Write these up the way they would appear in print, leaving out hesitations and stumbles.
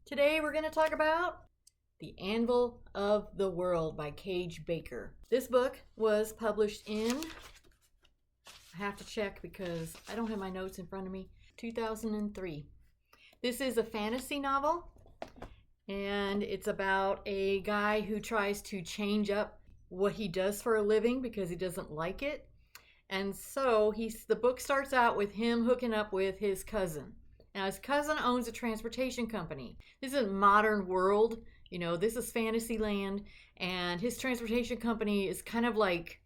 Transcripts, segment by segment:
Today we're going to talk about The Anvil of the World by Kage Baker. This book was published in, I have to check because I don't have my notes in front of me, 2003. This is a fantasy novel, and it's about a guy who tries to change up what he does for a living because he doesn't like it. And so the book starts out with him hooking up with his cousin. Now, his cousin owns a transportation company. This is a modern world. This is fantasy land. And his transportation company is kind of like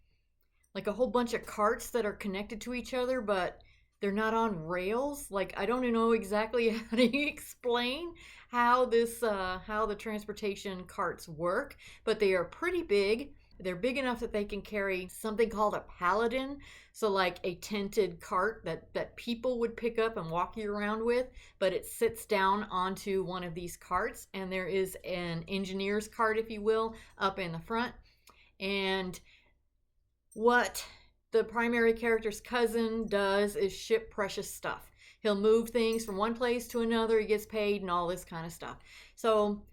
a whole bunch of carts that are connected to each other, but they're not on rails. I don't know exactly how to explain how the transportation carts work, but they are pretty big. They're big enough that they can carry something called a paladin. So like a tented cart that people would pick up and walk you around with, but it sits down onto one of these carts, and there is an engineer's cart, if you will, up in the front. And what the primary character's cousin does is ship precious stuff. He'll move things from one place to another. He gets paid and all this kind of stuff. So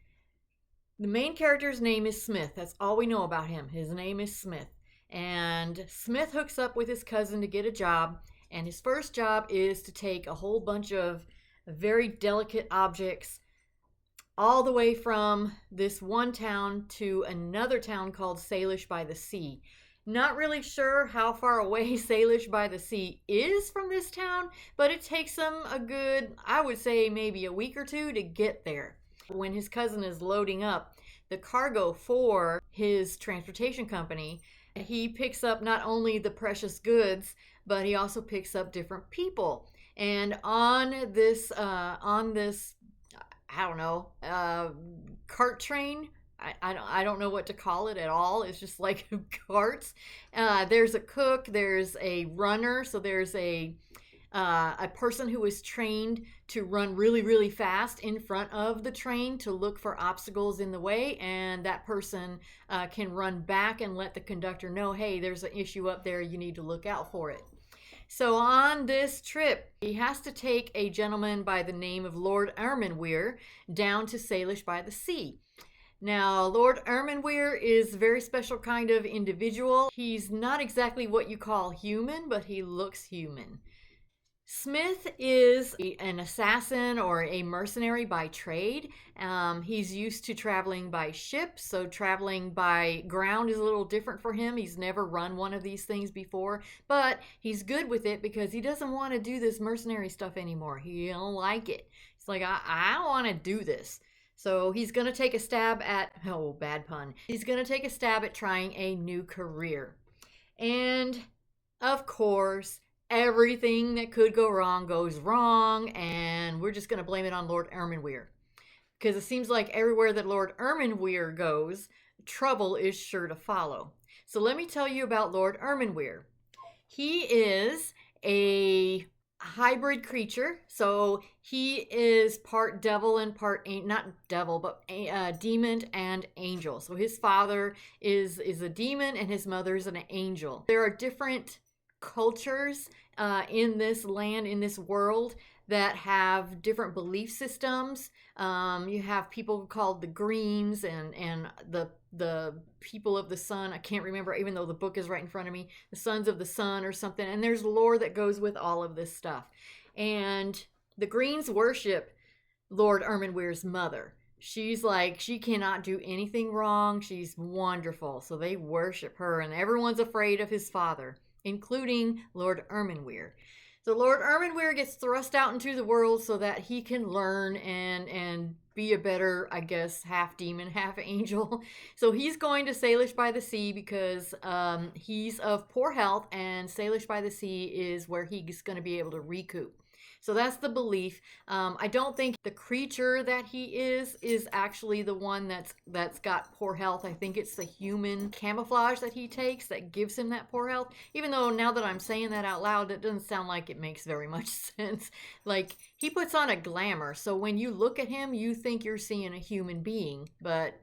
the main character's name is Smith. That's all we know about him. His name is Smith. And Smith hooks up with his cousin to get a job. And his first job is to take a whole bunch of very delicate objects all the way from this one town to another town called Salish by the Sea. Not really sure how far away Salish by the Sea is from this town, but it takes them a good, I would say maybe a week or two to get there. When his cousin is loading up the cargo for his transportation company, he picks up not only the precious goods, but he also picks up different people. And on this I don't know, cart train, I don't know what to call it at all. It's just like carts. There's a cook, there's a runner, so there's a person who is trained to run really, really fast in front of the train to look for obstacles in the way, and that person can run back and let the conductor know, hey, there's an issue up there, you need to look out for it. So on this trip, he has to take a gentleman by the name of Lord Ermenweir down to Salish by the Sea. Now, Lord Ermenweir is a very special kind of individual. He's not exactly what you call human, but he looks human. Smith is an assassin or a mercenary by trade. He's used to traveling by ship, so traveling by ground is a little different for him. He's never run one of these things before, but he's good with it because he doesn't want to do this mercenary stuff anymore. He don't like it. It's like, I don't want to do this. So he's going to take a stab at, oh, bad pun. He's going to take a stab at trying a new career. And, of course, everything that could go wrong goes wrong, and we're just going to blame it on Lord Ermenweir. Because it seems like everywhere that Lord Ermenweir goes, trouble is sure to follow. So let me tell you about Lord Ermenweir. He is a hybrid creature, so he is part devil and part not devil, but demon and angel. So his father is a demon and his mother is an angel. There are different cultures in this land, in this world, that have different belief systems. You have people called the Greens and the people of the sun. I can't remember, even though the book is right in front of me. The sons of the sun or something. And there's lore that goes with all of this stuff. And the Greens worship Lord Ermenweir's mother. She's like, she cannot do anything wrong. She's wonderful. So they worship her, and everyone's afraid of his father, including Lord Ermenweir. So Lord Ermenweir gets thrust out into the world so that he can learn and be a better, I guess, half demon, half angel. So he's going to Salish by the Sea because he's of poor health, and Salish by the Sea is where he's going to be able to recoup. So that's the belief. I don't think the creature that he is actually the one that's got poor health. I think it's the human camouflage that he takes that gives him that poor health. Even though now that I'm saying that out loud, it doesn't sound like it makes very much sense. Like, he puts on a glamour, so when you look at him, you think you're seeing a human being, but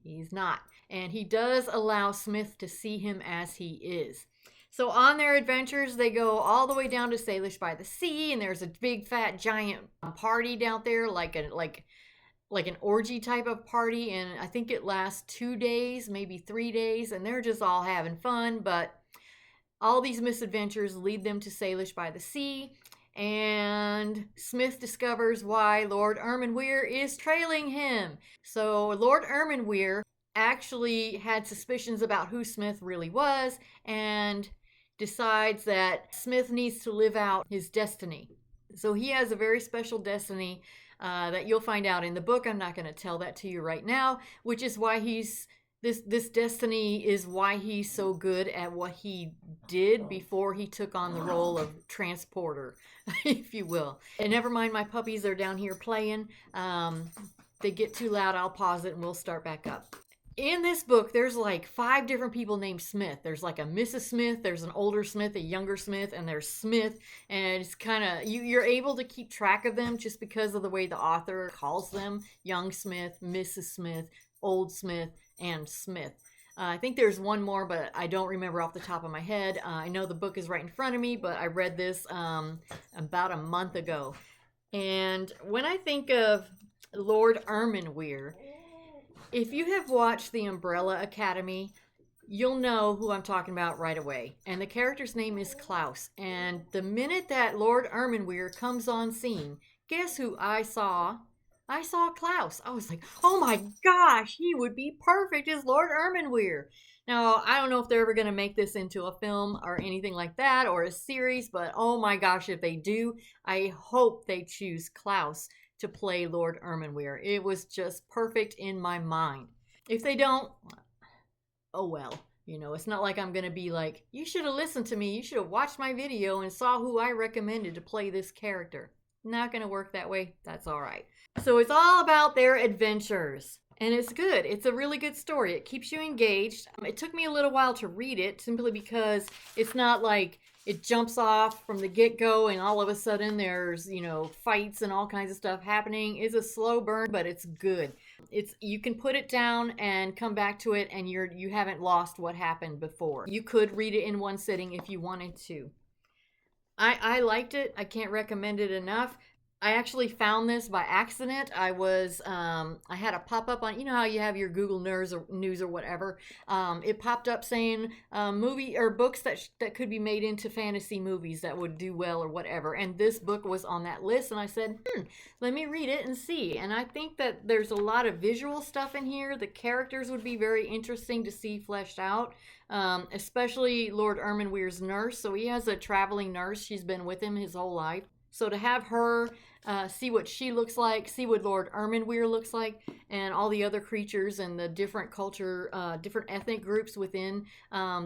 he's not. And he does allow Smith to see him as he is. So on their adventures, they go all the way down to Salish by the Sea, and there's a big, fat, giant party down there, like like an orgy type of party, and I think it lasts 2 days, maybe 3 days, and they're just all having fun. But all these misadventures lead them to Salish by the Sea, and Smith discovers why Lord Ermenweir is trailing him. So Lord Ermenweir actually had suspicions about who Smith really was, and decides that Smith needs to live out his destiny. So he has a very special destiny that you'll find out in the book. I'm not going to tell that to you right now, which is why this destiny is why he's so good at what he did before he took on the role of transporter, if you will. And never mind, my puppies are down here playing. They get too loud, I'll pause it and we'll start back up. In this book, there's like 5 different people named Smith. There's like a Mrs. Smith, there's an older Smith, a younger Smith, and there's Smith. And it's kind of, you're able to keep track of them just because of the way the author calls them. Young Smith, Mrs. Smith, Old Smith, and Smith. I think there's one more, but I don't remember off the top of my head. I know the book is right in front of me, but I read this about a month ago. And when I think of Lord Ermenweir, if you have watched The Umbrella Academy, you'll know who I'm talking about right away. And the character's name is Klaus. And the minute that Lord Ermenweir comes on scene, guess who I saw? I saw Klaus. I was like, oh my gosh, he would be perfect as Lord Ermenweir. Now, I don't know if they're ever going to make this into a film or anything like that, or a series, but oh my gosh, if they do, I hope they choose Klaus to play Lord Ermenweir. It was just perfect in my mind. If they don't, oh well. You know, it's not like I'm going to be like, you should have listened to me. You should have watched my video and saw who I recommended to play this character. Not going to work that way. That's all right. So it's all about their adventures. And it's good. It's a really good story. It keeps you engaged. It took me a little while to read it simply because it's not like it jumps off from the get-go and all of a sudden there's, you know, fights and all kinds of stuff happening. It's a slow burn, but it's good. You can put it down and come back to it and you haven't lost what happened before. You could read it in one sitting if you wanted to. I liked it. I can't recommend it enough. I actually found this by accident. I had a pop-up on, you know how you have your Google News or whatever. It popped up saying movie or books that could be made into fantasy movies that would do well or whatever. And this book was on that list, and I said, let me read it and see. And I think that there's a lot of visual stuff in here. The characters would be very interesting to see fleshed out. Especially Lord Ermenweir's nurse. So he has a traveling nurse. She's been with him his whole life. So to have her see what she looks like, see what Lord Ermenweir looks like, and all the other creatures and the different culture, different ethnic groups within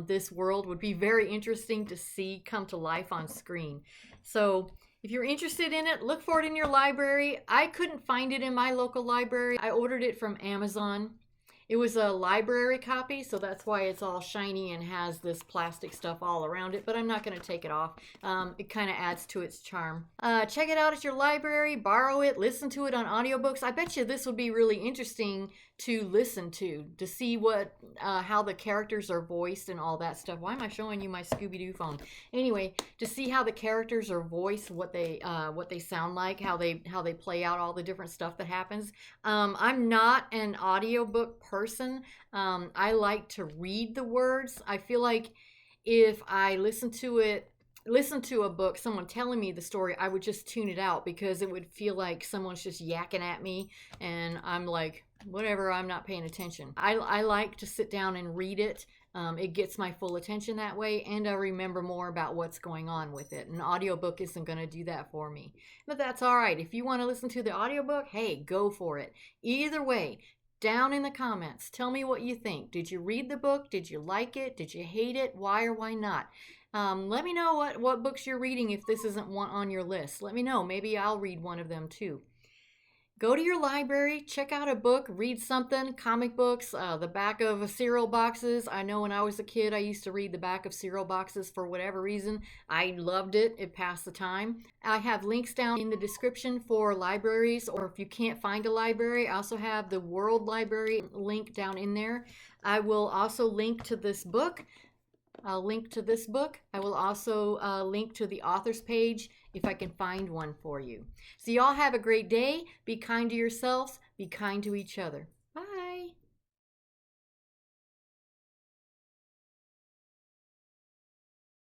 this world would be very interesting to see come to life on screen. So if you're interested in it, look for it in your library. I couldn't find it in my local library. I ordered it from Amazon. It was a library copy, so that's why it's all shiny and has this plastic stuff all around it, but I'm not going to take it off. It kind of adds to its charm. Check it out at your library, borrow it, listen to it on audiobooks. I bet you this would be really interesting to listen to see what how the characters are voiced and all that stuff. Why am I showing you my Scooby-Doo phone? Anyway, to see how the characters are voiced, what they sound like, how they play out all the different stuff that happens. I'm not an audiobook person. I like to read the words. I feel like if I listen to a book, someone telling me the story, I would just tune it out because it would feel like someone's just yakking at me and I'm like, whatever, I'm not paying attention. I like to sit down and read it. It gets my full attention that way, and I remember more about what's going on with it. An audiobook isn't going to do that for me. But that's all right. If you want to listen to the audiobook, hey, go for it. Either way, down in the comments, tell me what you think. Did you read the book? Did you like it? Did you hate it? Why or why not? Let me know what books you're reading if this isn't one on your list. Let me know. Maybe I'll read one of them too. Go to your library, check out a book, read something, comic books, the back of cereal boxes. I know when I was a kid, I used to read the back of cereal boxes for whatever reason. I loved it. It passed the time. I have links down in the description for libraries, or if you can't find a library, I also have the World Library link down in there. I will also link to this book. I'll link to this book. I will also link to the author's page if I can find one for you. So y'all have a great day. Be kind to yourselves. Be kind to each other.